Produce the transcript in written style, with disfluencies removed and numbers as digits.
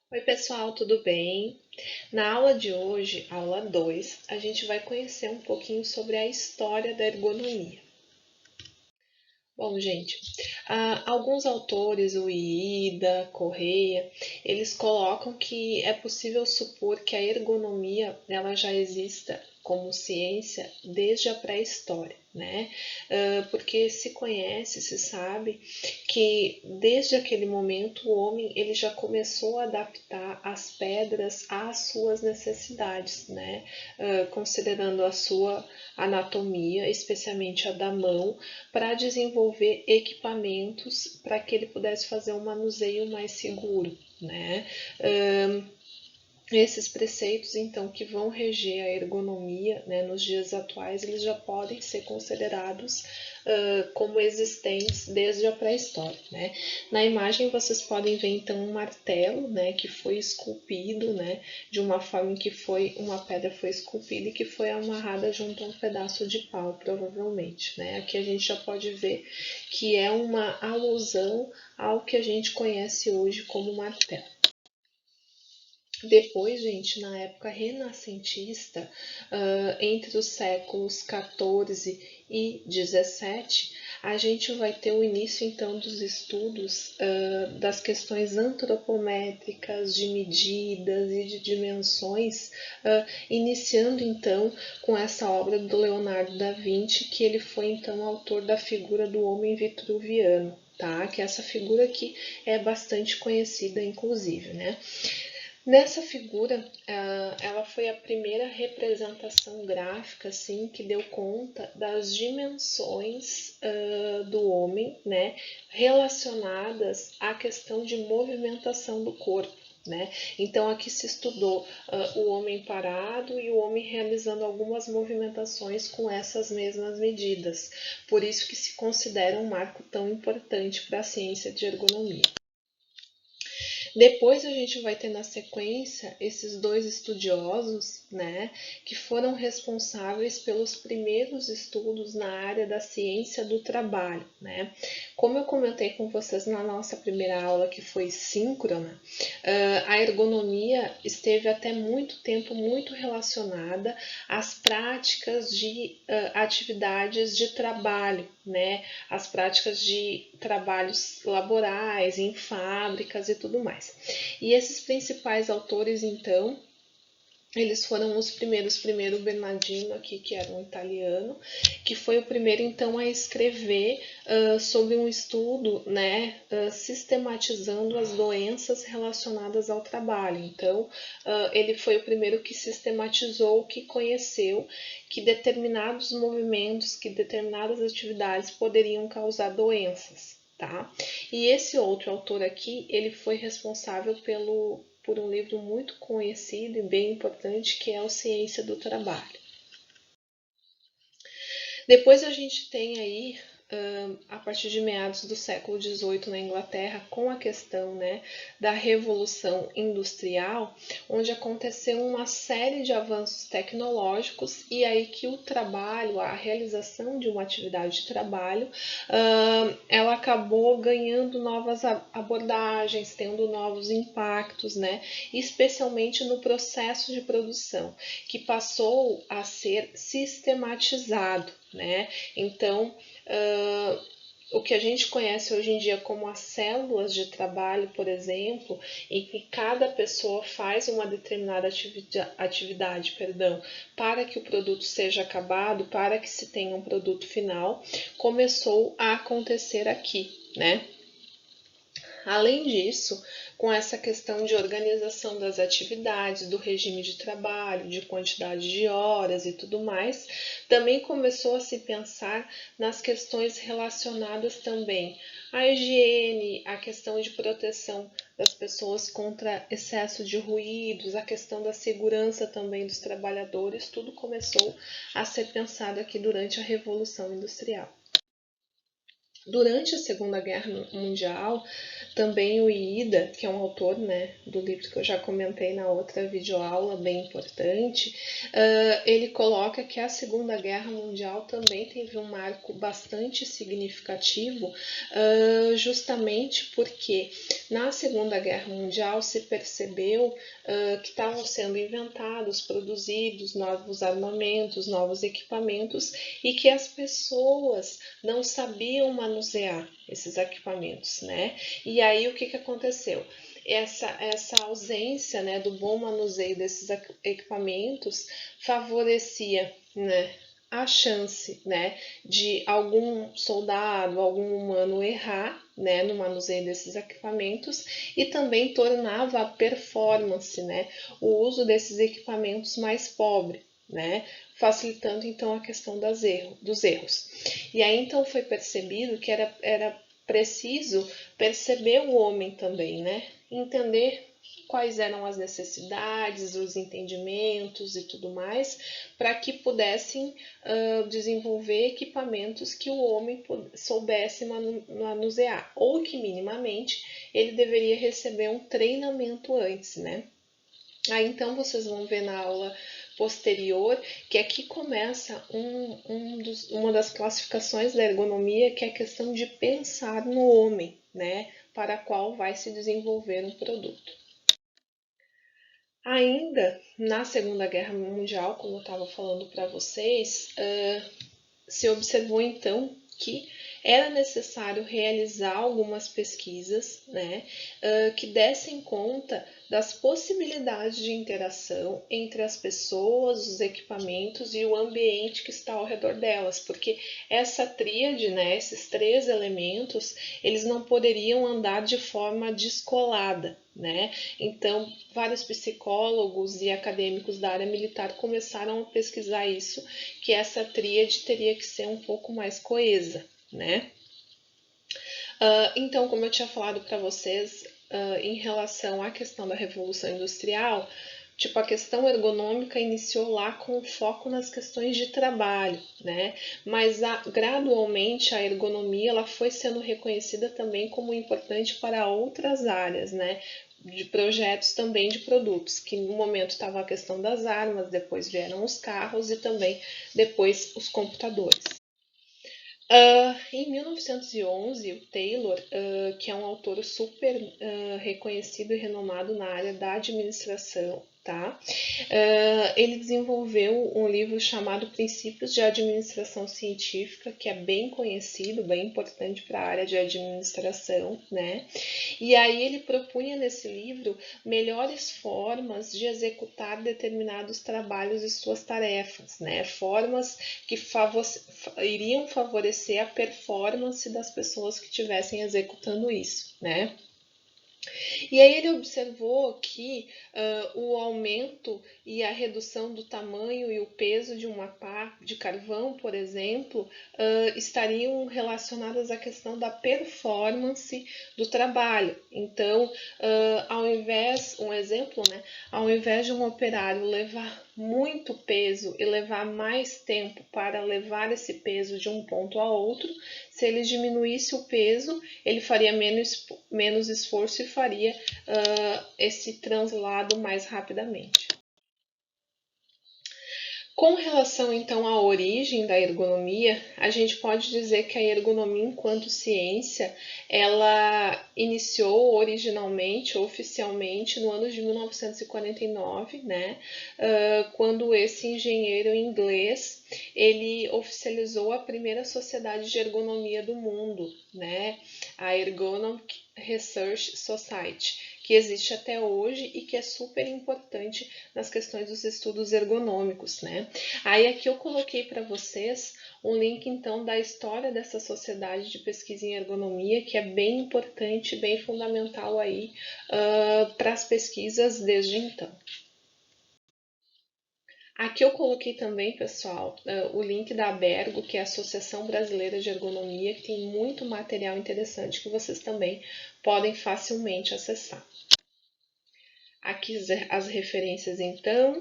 Oi, pessoal, tudo bem? Na aula de hoje, aula 2, a gente vai conhecer um pouquinho sobre a história da ergonomia. Bom, gente, alguns autores, o Iida, Correia, eles colocam que é possível supor que a ergonomia ela já exista como ciência desde a pré-história, né? Porque se conhece, se sabe que desde aquele momento o homem ele já começou a adaptar as pedras às suas necessidades, né? Considerando a sua anatomia, especialmente a da mão, para desenvolver equipamentos para que ele pudesse fazer um manuseio mais seguro, né? Esses preceitos, então, que vão reger a ergonomia, né, nos dias atuais, eles já podem ser considerados como existentes desde a pré-história, né? Na imagem vocês podem ver então um martelo, né, que foi esculpido, né, de uma forma em que uma pedra foi esculpida e que foi amarrada junto a um pedaço de pau, provavelmente, né? Aqui a gente já pode ver que é uma alusão ao que a gente conhece hoje como martelo. Depois, gente, na época renascentista, entre os séculos 14 e 17, a gente vai ter o início então dos estudos das questões antropométricas, de medidas e de dimensões, iniciando então com essa obra do Leonardo da Vinci, que ele foi então autor da figura do homem vitruviano, tá? Que é essa figura aqui é bastante conhecida, inclusive, né? Nessa figura, ela foi a primeira representação gráfica assim, que deu conta das dimensões do homem, né, relacionadas à questão de movimentação do corpo. Né? Então aqui se estudou o homem parado e o homem realizando algumas movimentações com essas mesmas medidas. Por isso que se considera um marco tão importante para a ciência de ergonomia. Depois a gente vai ter na sequência esses dois estudiosos, né, que foram responsáveis pelos primeiros estudos na área da ciência do trabalho, né? Como eu comentei com vocês na nossa primeira aula, que foi síncrona, a ergonomia esteve até muito tempo muito relacionada às práticas de atividades de trabalho, né? As práticas de trabalhos laborais, em fábricas e tudo mais. E esses principais autores, então, eles foram os primeiros, primeiro Bernardino aqui, que era um italiano, que foi o primeiro então a escrever sobre um estudo, né, sistematizando as doenças relacionadas ao trabalho. Então, ele foi o primeiro que sistematizou, que conheceu que determinados movimentos, que determinadas atividades poderiam causar doenças. Tá? E esse outro autor aqui, ele foi responsável por um livro muito conhecido e bem importante, que é o Ciência do Trabalho. Depois a gente tem aí, a partir de meados do século XVIII na Inglaterra, com a questão, né, da Revolução Industrial, onde aconteceu uma série de avanços tecnológicos e aí que o trabalho, a realização de uma atividade de trabalho, ela acabou ganhando novas abordagens, tendo novos impactos, né, especialmente no processo de produção, que passou a ser sistematizado, né? Então, o que a gente conhece hoje em dia como as células de trabalho, por exemplo, em que cada pessoa faz uma determinada atividade, para que o produto seja acabado, para que se tenha um produto final, começou a acontecer aqui, né? Além disso, com essa questão de organização das atividades, do regime de trabalho, de quantidade de horas e tudo mais, também começou a se pensar nas questões relacionadas também à higiene, à questão de proteção das pessoas contra excesso de ruídos, a questão da segurança também dos trabalhadores, tudo começou a ser pensado aqui durante a Revolução Industrial. Durante a Segunda Guerra Mundial, também o Iida, que é um autor, né, do livro que eu já comentei na outra videoaula, bem importante, ele coloca que a Segunda Guerra Mundial também teve um marco bastante significativo, justamente porque na Segunda Guerra Mundial se percebeu que estavam sendo inventados, produzidos novos armamentos, novos equipamentos e que as pessoas não sabiam manusear esses equipamentos, né? E aí o que aconteceu? Essa ausência, né, do bom manuseio desses equipamentos favorecia, né, a chance, né, de algum soldado, algum humano errar, né, no manuseio desses equipamentos e também tornava a performance, né, o uso desses equipamentos mais pobre, né, facilitando então a questão dos erros. E aí então foi percebido que era preciso perceber o homem também, né? Entender quais eram as necessidades, os entendimentos e tudo mais, para que pudessem desenvolver equipamentos que o homem soubesse manusear, ou que minimamente ele deveria receber um treinamento antes, né? Aí então vocês vão ver na aula posterior que aqui começa uma das classificações da ergonomia, que é a questão de pensar no homem, né, para a qual vai se desenvolver um produto. Ainda na Segunda Guerra Mundial, como eu estava falando para vocês, se observou então que era necessário realizar algumas pesquisas, né, que dessem conta das possibilidades de interação entre as pessoas, os equipamentos e o ambiente que está ao redor delas, porque essa tríade, né, esses três elementos, eles não poderiam andar de forma descolada, né? Então, vários psicólogos e acadêmicos da área militar começaram a pesquisar isso, que essa tríade teria que ser um pouco mais coesa, né? Então, como eu tinha falado para vocês, em relação à questão da Revolução Industrial, tipo, a questão ergonômica iniciou lá com foco nas questões de trabalho, né? Mas gradualmente a ergonomia ela foi sendo reconhecida também como importante para outras áreas, né? De projetos também de produtos, que no momento estava a questão das armas, depois vieram os carros e também depois os computadores. Em 1911, o Taylor, que é um autor super reconhecido e renomado na área da administração, tá? Ele desenvolveu um livro chamado Princípios de Administração Científica, que é bem conhecido, bem importante para a área de administração, né? E aí ele propunha nesse livro melhores formas de executar determinados trabalhos e suas tarefas, né? Formas que iriam favorecer a performance das pessoas que estivessem executando isso, né? E aí ele observou que o aumento e a redução do tamanho e o peso de uma pá de carvão, por exemplo, estariam relacionadas à questão da performance do trabalho. Então, um exemplo, né, ao invés de um operário levar muito peso e levar mais tempo para levar esse peso de um ponto a outro, se ele diminuísse o peso, ele faria menos esforço e faria esse translado mais rapidamente. Com relação então à origem da ergonomia, a gente pode dizer que a ergonomia enquanto ciência, ela iniciou originalmente, oficialmente, no ano de 1949, né, quando esse engenheiro inglês, ele oficializou a primeira sociedade de ergonomia do mundo, né, a Ergonomic Research Society, que existe até hoje e que é super importante nas questões dos estudos ergonômicos, né? Aí aqui eu coloquei para vocês um link então da história dessa sociedade de pesquisa em ergonomia, que é bem importante, bem fundamental aí para as pesquisas desde então. Aqui eu coloquei também, pessoal, o link da Abergo, que é a Associação Brasileira de Ergonomia, que tem muito material interessante que vocês também podem facilmente acessar. Aqui as referências, então.